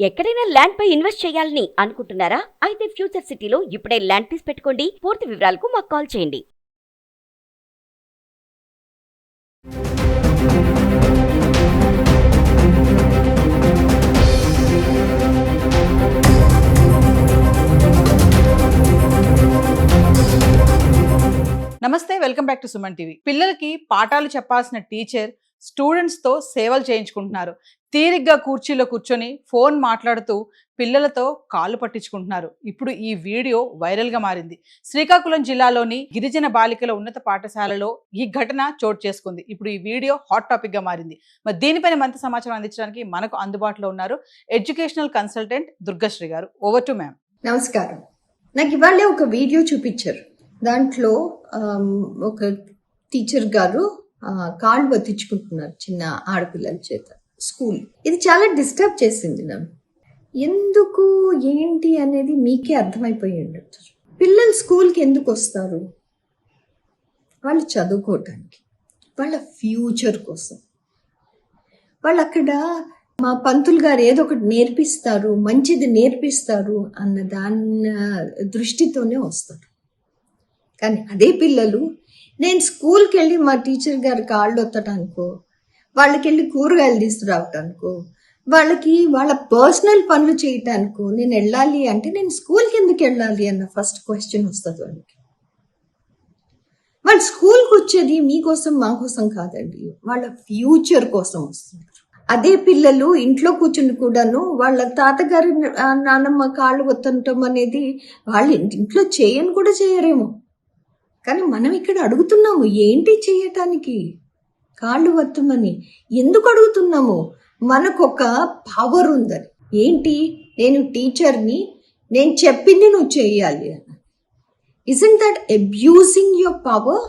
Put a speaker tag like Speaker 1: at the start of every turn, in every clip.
Speaker 1: ఎక్కడైనా ల్యాండ్ పై ఇన్వెస్ట్ చేయాలని అనుకుంటున్నారా? అయితే ఫ్యూచర్ సిటీలో ఇప్పుడే ల్యాండ్ పీస్ పెట్టుకోండి. పూర్తి వివరాలకు మాకు కాల్ చేయండి.
Speaker 2: నమస్తే, welcome back to Suman TV. పిల్లలకి పాఠాలు చెప్పాల్సిన టీచర్ స్టూడెంట్స్ తో సేవలు చేయించుకుంటున్నారు. తీరిగ్గా కుర్చీలో కూర్చొని ఫోన్ మాట్లాడుతూ పిల్లలతో కాళ్ళు పట్టించుకుంటున్నారు. ఇప్పుడు ఈ వీడియో వైరల్ గా మారింది. శ్రీకాకుళం జిల్లాలోని గిరిజన బాలికల ఉన్నత పాఠశాలలో ఈ ఘటన చోటు చేసుకుంది. ఇప్పుడు ఈ వీడియో హాట్ టాపిక్ గా మారింది. మరి దీనిపైన మరింత సమాచారం అందించడానికి మనకు అందుబాటులో ఉన్నారు ఎడ్యుకేషనల్ కన్సల్టెంట్ దుర్గశ్రీ గారు. Over to ma'am.
Speaker 3: నమస్కారం. నాకు ఇవాళ ఒక వీడియో చూపించారు. దాంట్లో ఒక టీచర్ గారు కాళ్ళు బతించుకుంటున్నారు చిన్న ఆడపిల్లల చేత స్కూల్. ఇది చాలా డిస్టర్బ్ చేసింది నన్ను. ఎందుకు ఏంటి అనేది మీకే అర్థమైపోయి ఉండొచ్చు. పిల్లలు స్కూల్కి ఎందుకు వస్తారు? వాళ్ళు చదువుకోవటానికి, వాళ్ళ ఫ్యూచర్ కోసం. వాళ్ళు అక్కడ మా పంతులు గారు ఏదో ఒకటి నేర్పిస్తారు, మంచిది నేర్పిస్తారు అన్న దాని దృష్టితోనే వస్తారు. కానీ అదే పిల్లలు నేను స్కూల్కి వెళ్ళి మా టీచర్ గారి కాళ్ళు ఒత్తటానికో, వాళ్ళకి వెళ్ళి కూరగాయలు తీసుకురావటానికో, వాళ్ళకి వాళ్ళ పర్సనల్ పనులు చేయటానికో నేను వెళ్ళాలి అంటే నేను స్కూల్కి ఎందుకు వెళ్ళాలి అన్న ఫస్ట్ క్వశ్చన్ వస్తుంది వాళ్ళకి. వాళ్ళు స్కూల్కి వచ్చేది మీకోసం మా కోసం కాదండి, వాళ్ళ ఫ్యూచర్ కోసం వస్తున్నారు. అదే పిల్లలు ఇంట్లో కూర్చుని కూడాను వాళ్ళ తాతగారి నాన్నమ్మ కాళ్ళు ఒత్తటం అనేది వాళ్ళు ఇంట్లో చేయని కూడా చేయరేమో. కానీ మనం ఇక్కడ అడుగుతున్నాము ఏంటి చేయటానికి? కాళ్ళు వత్తమని ఎందుకు అడుగుతున్నాము? మనకొక పవర్ ఉందని. ఏంటి? నేను టీచర్ని, నేను చెప్పింది నువ్వు చేయాలి అని. Isn't that abusing your power?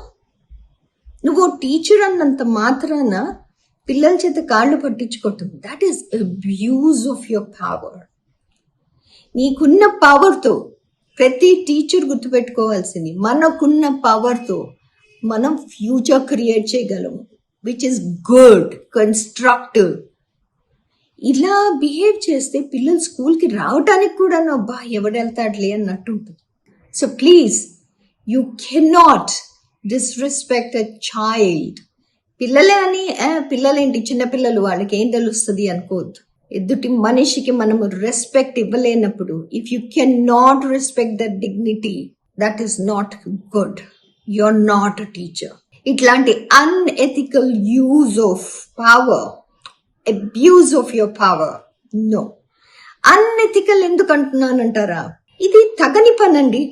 Speaker 3: నువ్వు టీచర్ అన్నంత మాత్రాన పిల్లల చేత కాళ్ళు పట్టించుకోవటం, that is abuse of your power. నీకున్న పవర్తో ప్రతి టీచర్ గుర్తుపెట్టుకోవాల్సింది, మనకున్న పవర్తో మనం ఫ్యూచర్ క్రియేట్ చేయగలము, విచ్ ఇస్ గుడ్, కన్స్ట్రక్టివ్. ఇలా బిహేవ్ చేస్తే పిల్లలు స్కూల్కి రావటానికి కూడా అబ్బా ఎవడెళ్తాడులే అన్నట్టు ఉంటుంది. So please, you cannot disrespect a child. పిల్లలే అని పిల్లలేంటి చిన్నపిల్లలు, వాళ్ళకి ఏం తెలుస్తుంది అనుకోవద్దు. ఎదుటి మనిషికి మనము రెస్పెక్ట్ ఇవ్వలేనప్పుడు, if you can not respect that dignity, that is not good. You are not a teacher. ఇట్లాంటి unethical use of power, abuse of your power, no. Unethical ఎందుకు అంటున్నానంటారా? ఇది తగని పనండి.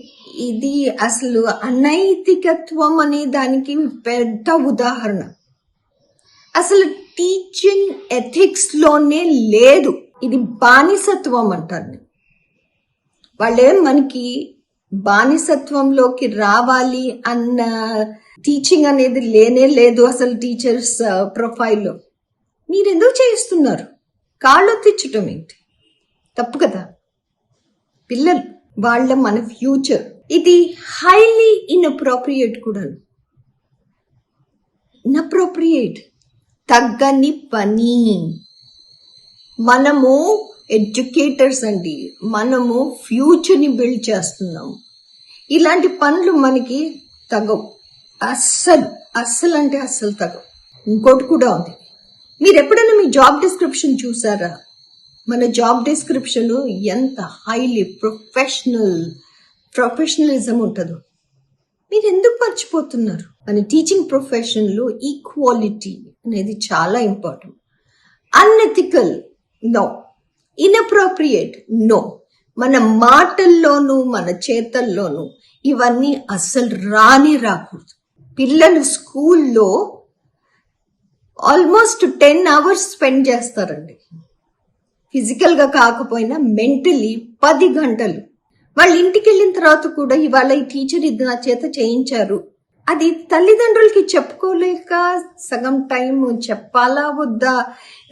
Speaker 3: ఇది అసలు అనైతికత్వం అనే దానికి పెద్ద ఉదాహరణ. అసలు టీచింగ్ ఎథిక్స్ లోనే లేదు. ఇది బానిసత్వం అంటారు. వాళ్ళేం మనకి బానిసత్వంలోకి రావాలి అన్న టీచింగ్ అనేది లేనే లేదు అసలు టీచర్స్ ప్రొఫైల్లో. మీరు ఎందుకు చేయిస్తున్నారు? కాళ్ళు తెచ్చటం ఏంటి? తప్పు కదా. పిల్లలు వాళ్ళ మన ఫ్యూచర్. ఇది హైలీ ఇన్అప్రోప్రియేట్ కూడా. ఇన్అప్రోప్రియేట్, తగ్గని పని. మనము ఎడ్యుకేటర్స్ అండి, మనము ఫ్యూచర్ని బిల్డ్ చేస్తున్నాము. ఇలాంటి పనులు మనకి తగవు. అస్సలు అంటే అస్సలు తగవు. ఇంకోటి కూడా ఉంది. మీరు ఎప్పుడైనా మీ జాబ్ డిస్క్రిప్షన్ చూసారా? మన జాబ్ డిస్క్రిప్షన్ ఎంత హైలీ ప్రొఫెషనలిజం ఉంటుందో మీరు ఎందుకు మర్చిపోతున్నారు? మన టీచింగ్ ప్రొఫెషన్లో ఈక్వాలిటీ అనేది చాలా important. Unethical no, inappropriate no. మన మాటల్లోనూ మన చేతల్లోనూ ఇవన్నీ అస్సలు రాకూడదు. పిల్లలు స్కూల్లో ఆల్మోస్ట్ 10 hours స్పెండ్ చేస్తారండి. ఫిజికల్గా కాకపోయినా మెంటలీ 10 గంటలు. వాళ్ళ ఇంటికి వెళ్ళిన తర్వాత కూడా ఇవాళ ఈ టీచర్ ఇది నా చేత చేయించారు, అది తల్లిదండ్రులకి చెప్పుకోలేక సగం టైం చెప్పాలా వద్దా,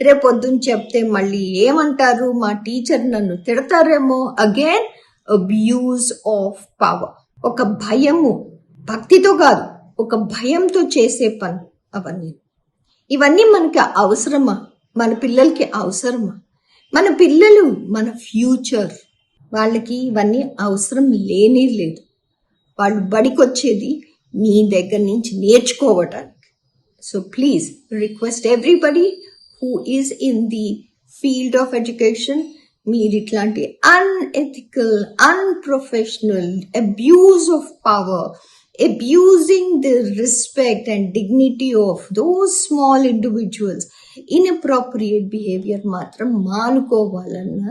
Speaker 3: రేపొద్దున చెప్తే మళ్ళీ ఏమంటారు, మా టీచర్ నన్ను తిడతారేమో. Again abuse of power. ఒక భయము, భక్తితో కాదు, ఒక భయంతో చేసే పని అవన్నీ. ఇవన్నీ మనకి అవసరమా? మన పిల్లలకి అవసరమా? మన పిల్లలు మన ఫ్యూచర్. వాళ్ళకి ఇవన్నీ అవసరం లేనే లేదు. వాళ్ళు బడికి వచ్చేది మీ దగ్గర నుంచి నేర్చుకోవటానికి. So please request everybody who is in the field of education, మీరు ఇట్లాంటి unethical, unprofessional, abuse of power, abusing the respect and dignity of those small individuals, inappropriate behavior మాత్రం మానుకోవాలన్న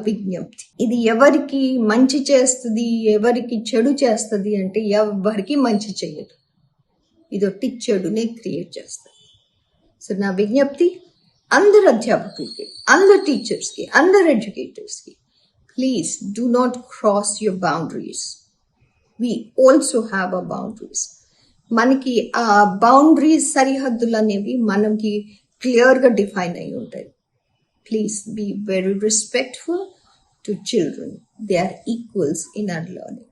Speaker 3: విజ్ఞప్తి. ఇది ఎవరికి మంచి చేస్తుంది, ఎవరికి చెడు చేస్తుంది అంటే ఎవరికి మంచి చేయదు. ఇది ఒకటి చెడునే క్రియేట్ చేస్తుంది. సో నా విజ్ఞప్తి అందరు అధ్యాపకులకి, అందరు టీచర్స్కి, అందరు ఎడ్యుకేటర్స్కి, please do not cross your boundaries. We also have our boundaries. మనకి ఆ బౌండరీస్, సరిహద్దులు అనేవి మనకి క్లియర్గా డిఫైన్ అయి ఉంటాయి. Please be very respectful to children. They are equals in our learning.